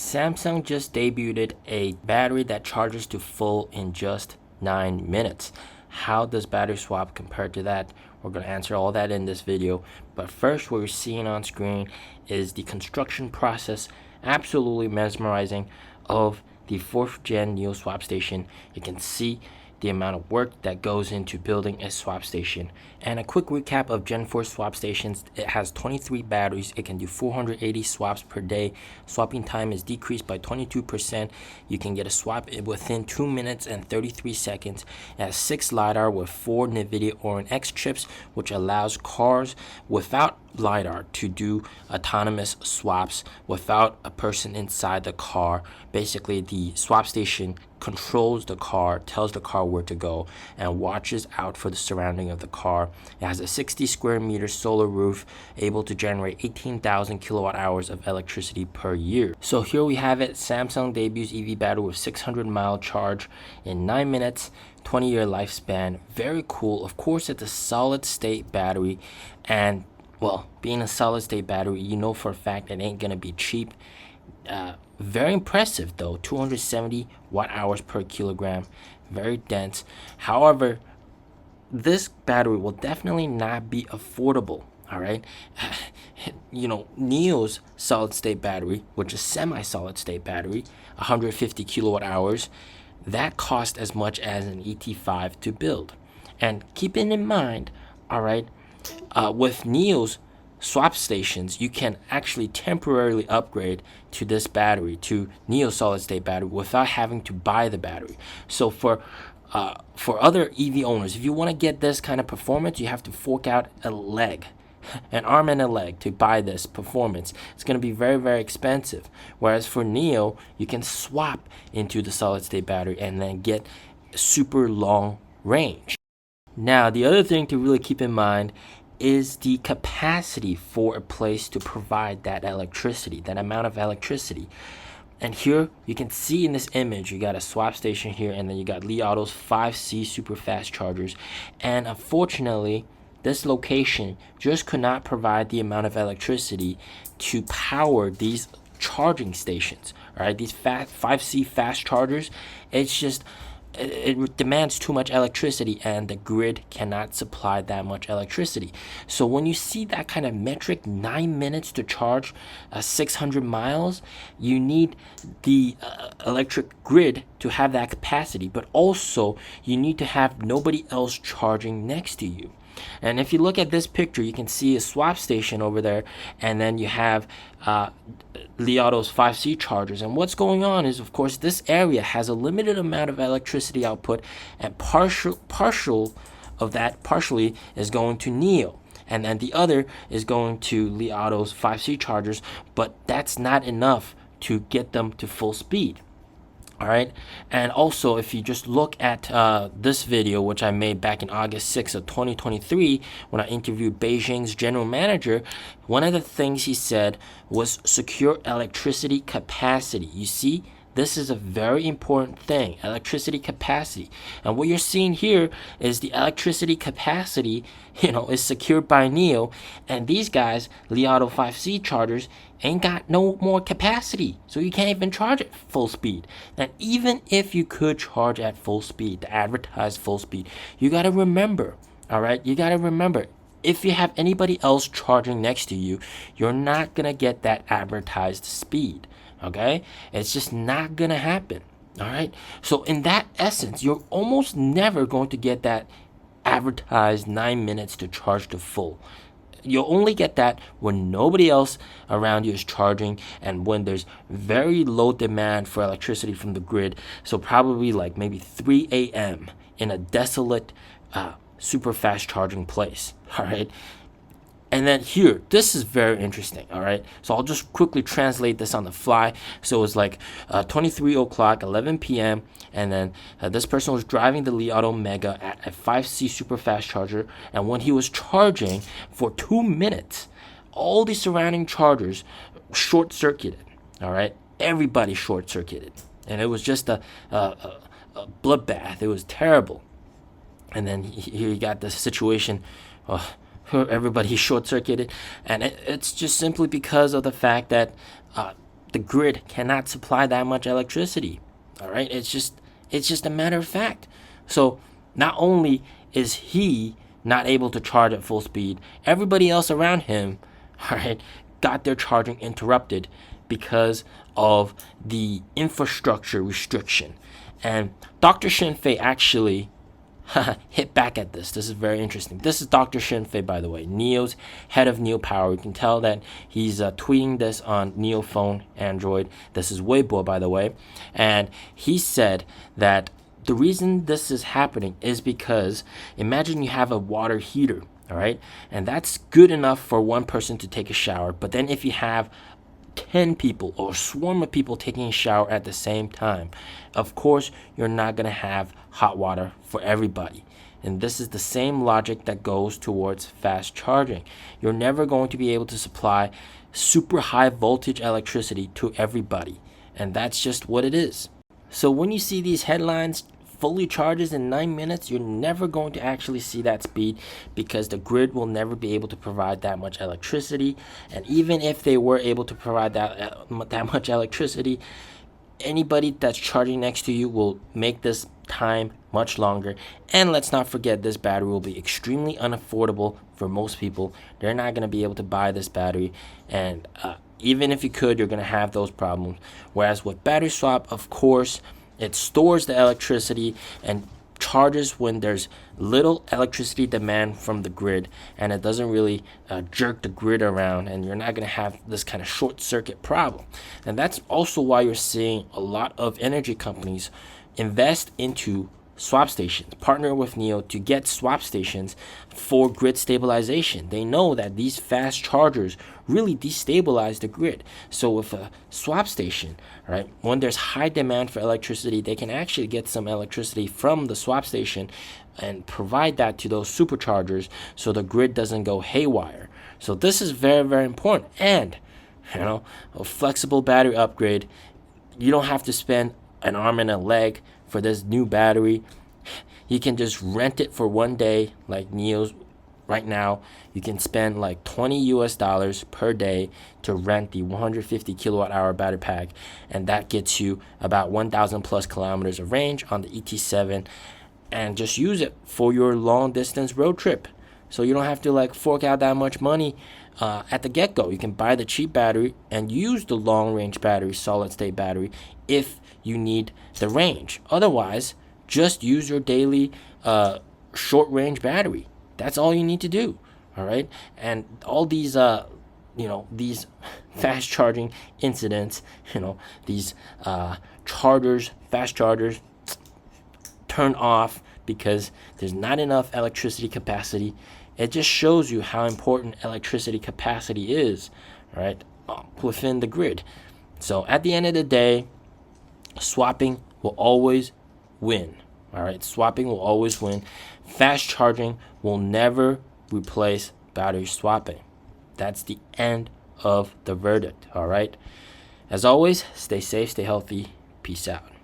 Samsung just debuted a battery that charges to full in just 9 minutes. How does battery swap compare to that? We're going to answer all that in this video. But first, what you're seeing on screen is the construction process, absolutely mesmerizing, of the 4th gen NIO swap station. You can see the amount of work that goes into building a swap station. And a quick recap of Gen 4 swap stations: it has 23 batteries, it can do 480 swaps per day, swapping time is decreased by 22%, you can get a swap within 2 minutes and 33 seconds, it has 6 LiDAR with 4 NVIDIA Orin X chips, which allows cars without LiDAR to do autonomous swaps without a person inside the car. Basically, the swap station controls the car, tells the car where to go, and watches out for the surrounding of the car. It has a 60 square meter solar roof, able to generate 18,000 kilowatt hours of electricity per year. So here we have it. Samsung debuts EV battery with 600-mile charge in 9 minutes, 20-year lifespan. Very cool. Of course, it's a solid state battery, and well, being a solid state battery, you know for a fact it ain't gonna be cheap. Very impressive though, 270 watt hours per kilogram, very dense. However, this battery will definitely not be affordable. All right, you know, NIO's solid state battery, which is semi-solid state battery, 150 kilowatt hours, that cost as much as an ET5 to build. And keeping in mind, all right, with NIO's swap stations, you can actually temporarily upgrade to this battery, to NIO solid state battery, without having to buy the battery. So for other EV owners, if you want to get this kind of performance, you have to fork out a leg, an arm and a leg to buy this performance. It's going to be very, very expensive. Whereas for NIO, you can swap into the solid state battery and then get super long range. Now, the other thing to really keep in mind is the capacity for a place to provide that electricity, that amount of electricity. And here you can see in this image, you got a swap station here, and then you got Li Auto's 5C super fast chargers. And unfortunately, this location just could not provide the amount of electricity to power these charging stations. All right, these 5C fast chargers, it demands too much electricity, and the grid cannot supply that much electricity. So when you see that kind of metric, 9 minutes to charge 600 miles, you need the electric grid to have that capacity, but also you need to have nobody else charging next to you. And if you look at this picture, you can see a swap station over there, and then you have Li Auto's 5C chargers. And what's going on is, of course, this area has a limited amount of electricity output, and partially is going to NIO, and then the other is going to Li Auto's 5C chargers, but that's not enough to get them to full speed. All right, and also if you just look at this video, which I made back in August 6th of 2023, when I interviewed Beijing's general manager, one of the things he said was secure electricity capacity. You see, this is a very important thing, electricity capacity. And what you're seeing here is the electricity capacity, is secured by NIO. And these guys, Li Auto 5C chargers, ain't got no more capacity. So you can't even charge at full speed. And even if you could charge at full speed, the advertised full speed, you got to remember, all right, if you have anybody else charging next to you, you're not going to get that advertised speed. Okay, it's just not gonna happen. All right, so in that essence, you're almost never going to get that advertised 9 minutes to charge to full. You'll only get that when nobody else around you is charging, and when there's very low demand for electricity from the grid. So probably like maybe 3 a.m. in a desolate super fast charging place. All right. And then here, this is very interesting, all right? So I'll just quickly translate this on the fly. So it's like 23 o'clock, 11 p.m., and then this person was driving the Li Auto Mega at a 5C super fast charger, and when he was charging for 2 minutes, all the surrounding chargers short-circuited, all right? Everybody short-circuited, and it was just a bloodbath. It was terrible. And then here you got the situation, everybody short-circuited, and it's just simply because of the fact that the grid cannot supply that much electricity. All right, it's just a matter of fact. So not only is he not able to charge at full speed, everybody else around him, all right, got their charging interrupted because of the infrastructure restriction. And Dr. Shinfei actually hit back at this. This is very interesting. This is Dr. Shinfei, by the way, NIO's head of NIO Power. You can tell that he's tweeting this on NIO phone, Android. This is Weibo, by the way. And he said that the reason this is happening is because imagine you have a water heater, all right? And that's good enough for one person to take a shower. But then if you have 10 people or a swarm of people taking a shower at the same time, of course, you're not going to have hot water for everybody. And this is the same logic that goes towards fast charging. You're never going to be able to supply super high voltage electricity to everybody. And that's just what it is. So when you see these headlines, fully charges in 9 minutes, you're never going to actually see that speed because the grid will never be able to provide that much electricity. And even if they were able to provide that much electricity, anybody that's charging next to you will make this time much longer. And let's not forget, this battery will be extremely unaffordable for most people. They're not going to be able to buy this battery, and even if you could, you're going to have those problems. Whereas with battery swap, of course, it stores the electricity and charges when there's little electricity demand from the grid, and it doesn't really jerk the grid around, and you're not going to have this kind of short circuit problem. And that's also why you're seeing a lot of energy companies invest into swap stations, partner with NIO to get swap stations for grid stabilization. They know that these fast chargers really destabilize the grid. So with a swap station, right, when there's high demand for electricity, they can actually get some electricity from the swap station and provide that to those superchargers so the grid doesn't go haywire. So this is very, very important. And a flexible battery upgrade, you don't have to spend an arm and a leg for this new battery. You can just rent it for one day, like NIO's right now. You can spend like $20 per day to rent the 150 kilowatt hour battery pack, and that gets you about 1,000 plus kilometers of range on the ET7, and just use it for your long distance road trip. So you don't have to like fork out that much money at the get-go. You can buy the cheap battery and use the long-range battery, solid-state battery, if you need the range. Otherwise, just use your daily short-range battery. That's all you need to do, all right? And all these, these fast charging incidents, these fast chargers, turn off because there's not enough electricity capacity. It just shows you how important electricity capacity is, right, within the grid. So at the end of the day, swapping will always win. All right, swapping will always win. Fast charging will never replace battery swapping. That's the end of the verdict. All right. As always, stay safe, stay healthy. Peace out.